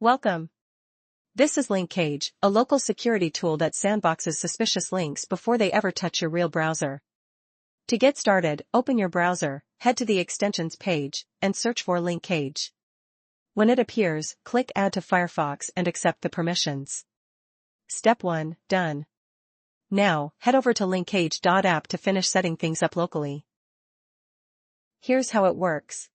Welcome. This is LinkCage, a local security tool that sandboxes suspicious links before they ever touch your real browser. To get started, open your browser, head to the extensions page, and search for LinkCage. When it appears, click Add to Firefox and accept the permissions. Step 1, done. Now, head over to linkcage.app to finish setting things up locally. Here's how it works.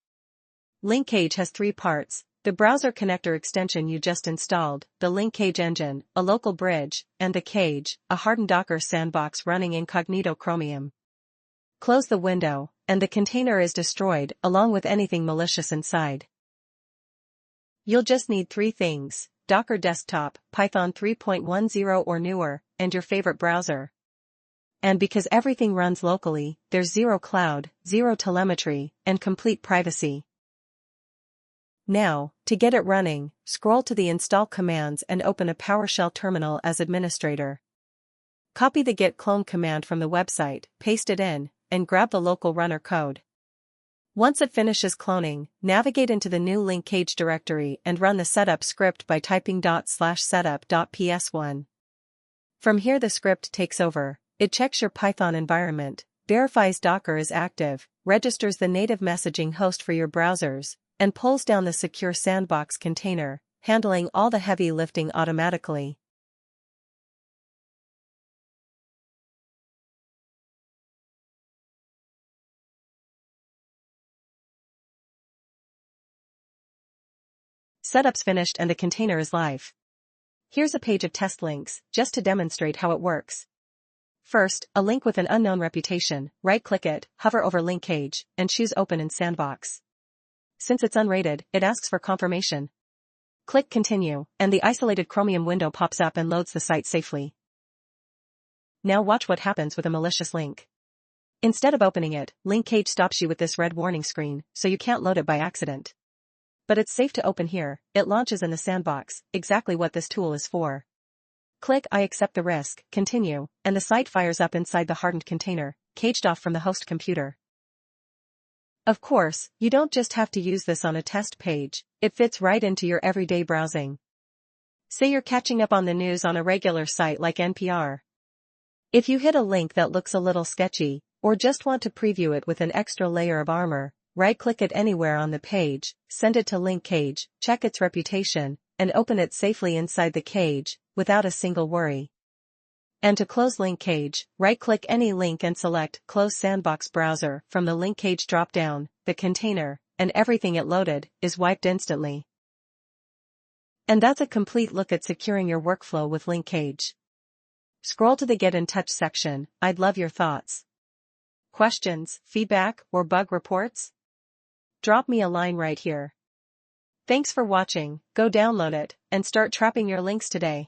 LinkCage has three parts: the browser connector extension you just installed, the LinkCage engine, a local bridge, and the cage, a hardened Docker sandbox running incognito Chromium. Close the window, and the container is destroyed, along with anything malicious inside. You'll just need three things: Docker Desktop, Python 3.10 or newer, and your favorite browser. And because everything runs locally, there's zero cloud, zero telemetry, and complete privacy. Now, to get it running, scroll to the Install commands and open a PowerShell terminal as administrator. Copy the git clone command from the website, paste it in, and grab the local runner code. Once it finishes cloning, navigate into the new LinkCage directory and run the setup script by typing /setup.ps1. From here the script takes over. It checks your Python environment, verifies Docker is active, registers the native messaging host for your browsers, and pulls down the secure sandbox container, handling all the heavy lifting automatically. Setup's finished and the container is live. Here's a page of test links, just to demonstrate how it works. First, a link with an unknown reputation. Right-click it, hover over LinkCage, and choose Open in Sandbox. Since it's unrated, it asks for confirmation. Click Continue, and the isolated Chromium window pops up and loads the site safely. Now watch what happens with a malicious link. Instead of opening it, LinkCage stops you with this red warning screen, so you can't load it by accident. But it's safe to open here. It launches in the sandbox, exactly what this tool is for. Click I accept the risk, continue, and the site fires up inside the hardened container, caged off from the host computer. Of course, you don't just have to use this on a test page, it fits right into your everyday browsing. Say you're catching up on the news on a regular site like NPR. If you hit a link that looks a little sketchy, or just want to preview it with an extra layer of armor, right-click it anywhere on the page, send it to LinkCage, check its reputation, and open it safely inside the cage, without a single worry. And to close LinkCage, right-click any link and select Close Sandbox Browser from the LinkCage drop-down. The container, and everything it loaded, is wiped instantly. And that's a complete look at securing your workflow with LinkCage. Scroll to the Get in Touch section. I'd love your thoughts. Questions, feedback, or bug reports? Drop me a line right here. Thanks for watching. Go download it, and start trapping your links today.